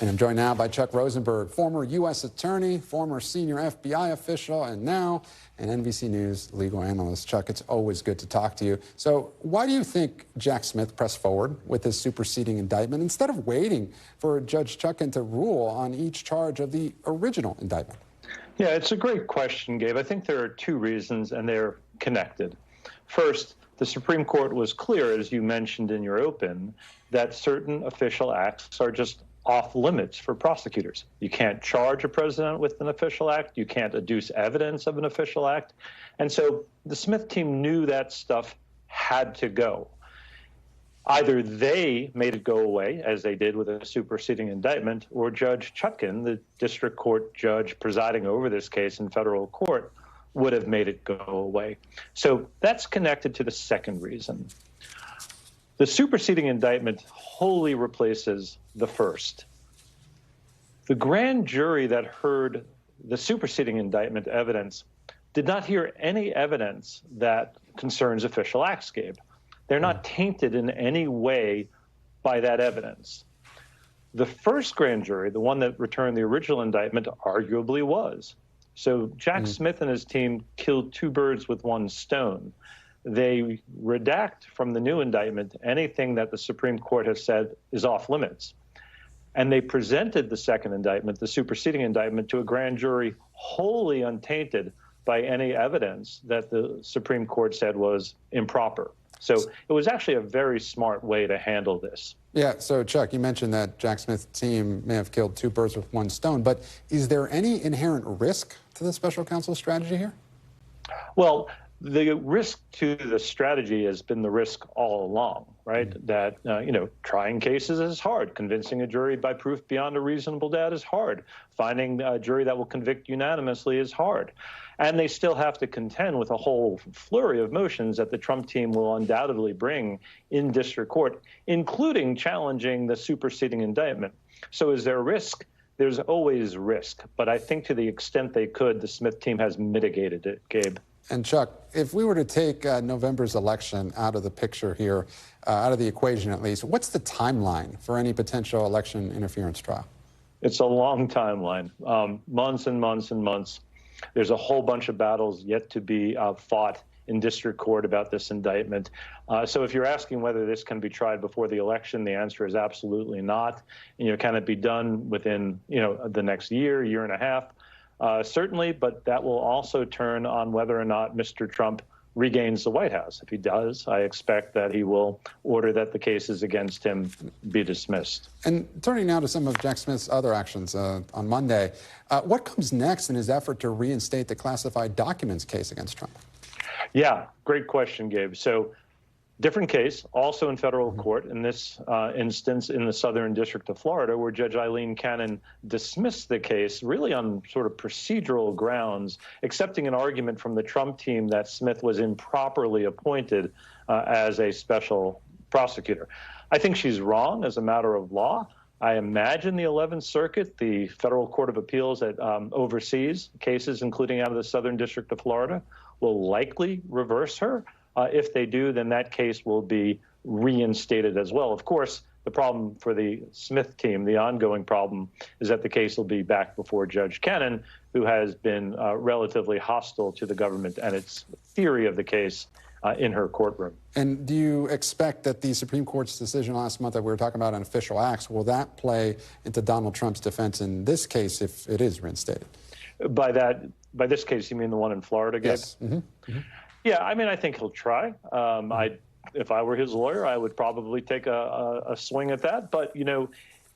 And I'm joined now by Chuck Rosenberg, former U.S. attorney, former senior FBI official, and now an NBC News legal analyst. Chuck, it's always good to talk to you. So why do you think Jack Smith pressed forward with his superseding indictment instead of waiting for Judge Chutkan to rule on each charge of the original indictment? Yeah, it's a great question, Gabe. I think there are two reasons, and they're connected. First, the Supreme Court was clear, as you mentioned in your open, that certain official acts are just off limits for prosecutors. You can't charge a president with an official act. You can't adduce evidence of an official act. And so the Smith team knew that stuff had to go. Either they made it go away, as they did with a superseding indictment, or Judge Chutkan, the district court judge presiding over this case in federal court, would have made it go away. So that's connected to the second reason. The superseding indictment wholly replaces the first. The grand jury that heard the superseding indictment evidence did not hear any evidence that concerns official acts, Gabe. They're not tainted in any way by that evidence. The first grand jury, the one that returned the original indictment, arguably was. So Jack Smith and his team killed two birds with one stone. They redact from the new indictment anything that the Supreme Court has said is off limits. And they presented the second indictment, the superseding indictment, to a grand jury wholly untainted by any evidence that the Supreme Court said was improper. So it was actually a very smart way to handle this. Yeah, so Chuck, you mentioned that Jack Smith's team may have killed two birds with one stone, but is there any inherent risk to the special counsel strategy here? Well, the risk to the strategy has been the risk all along, right? That, trying cases is hard. Convincing a jury by proof beyond a reasonable doubt is hard. Finding a jury that will convict unanimously is hard. And they still have to contend with a whole flurry of motions that the Trump team will undoubtedly bring in district court, including challenging the superseding indictment. So is there risk? There's always risk. But I think to the extent they could, the Smith team has mitigated it, Gabe. And Chuck, if we were to take November's election out of the picture here, out of the equation at least, what's the timeline for any potential election interference trial? It's a long timeline, months and months and months. There's a whole bunch of battles yet to be fought in district court about this indictment. So if you're asking whether this can be tried before the election, the answer is absolutely not. Can it be done within, the next year, year and a half? Certainly, but that will also turn on whether or not Mr. Trump regains the White House. If he does, I expect that he will order that the cases against him be dismissed. And turning now to some of Jack Smith's other actions on Monday, what comes next in his effort to reinstate the classified documents case against Trump? Yeah, great question, Gabe. So, different case, also in federal court, in this instance in the Southern District of Florida, where Judge Eileen Cannon dismissed the case really on sort of procedural grounds, accepting an argument from the Trump team that Smith was improperly appointed as a special prosecutor. I think she's wrong as a matter of law. I imagine the 11th Circuit, the Federal Court of Appeals that oversees cases, including out of the Southern District of Florida, will likely reverse her. If they do, then that case will be reinstated as well. Of course, the problem for the Smith team, the ongoing problem, is that the case will be back before Judge Cannon, who has been relatively hostile to the government and its theory of the case in her courtroom. And do you expect that the Supreme Court's decision last month that we were talking about on official acts, will that play into Donald Trump's defense in this case if it is reinstated? By this case, you mean the one in Florida, Gabe? Yes. Yeah, I think he'll try. If I were his lawyer, I would probably take a swing at that. But,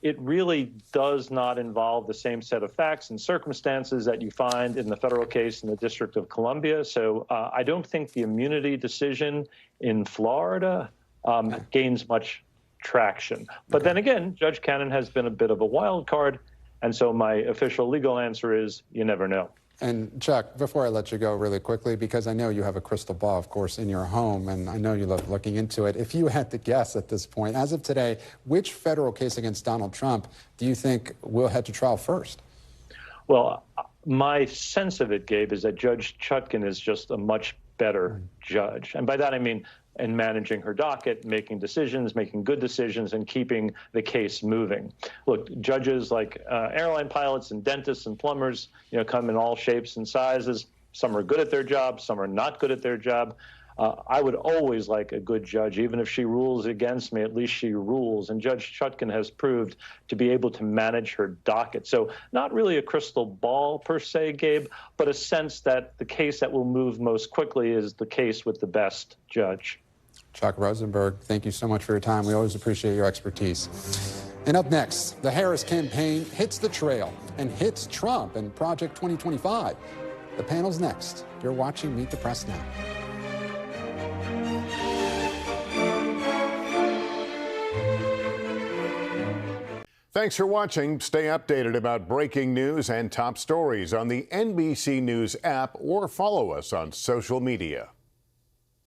it really does not involve the same set of facts and circumstances that you find in the federal case in the District of Columbia. So I don't think the immunity decision in Florida gains much traction. But then again, Judge Cannon has been a bit of a wild card. And so my official legal answer is you never know. And Chuck, before I let you go really quickly, because I know you have a crystal ball, of course, in your home, and I know you love looking into it. If you had to guess at this point, as of today, which federal case against Donald Trump do you think will head to trial first? Well, my sense of it, Gabe, is that Judge Chutkan is just a much better judge. And by that I mean in managing her docket, making decisions, making good decisions, and keeping the case moving. Look, judges like airline pilots and dentists and plumbers, come in all shapes and sizes. Some are good at their job, some are not good at their job. I would always like a good judge. Even if she rules against me, at least she rules. And Judge Chutkan has proved to be able to manage her docket. So not really a crystal ball per se, Gabe, but a sense that the case that will move most quickly is the case with the best judge. Chuck Rosenberg, thank you so much for your time. We always appreciate your expertise. And up next, the Harris campaign hits the trail and hits Trump and Project 2025. The panel's next. You're watching Meet the Press Now. Thanks for watching. Stay updated about breaking news and top stories on the NBC News app or follow us on social media.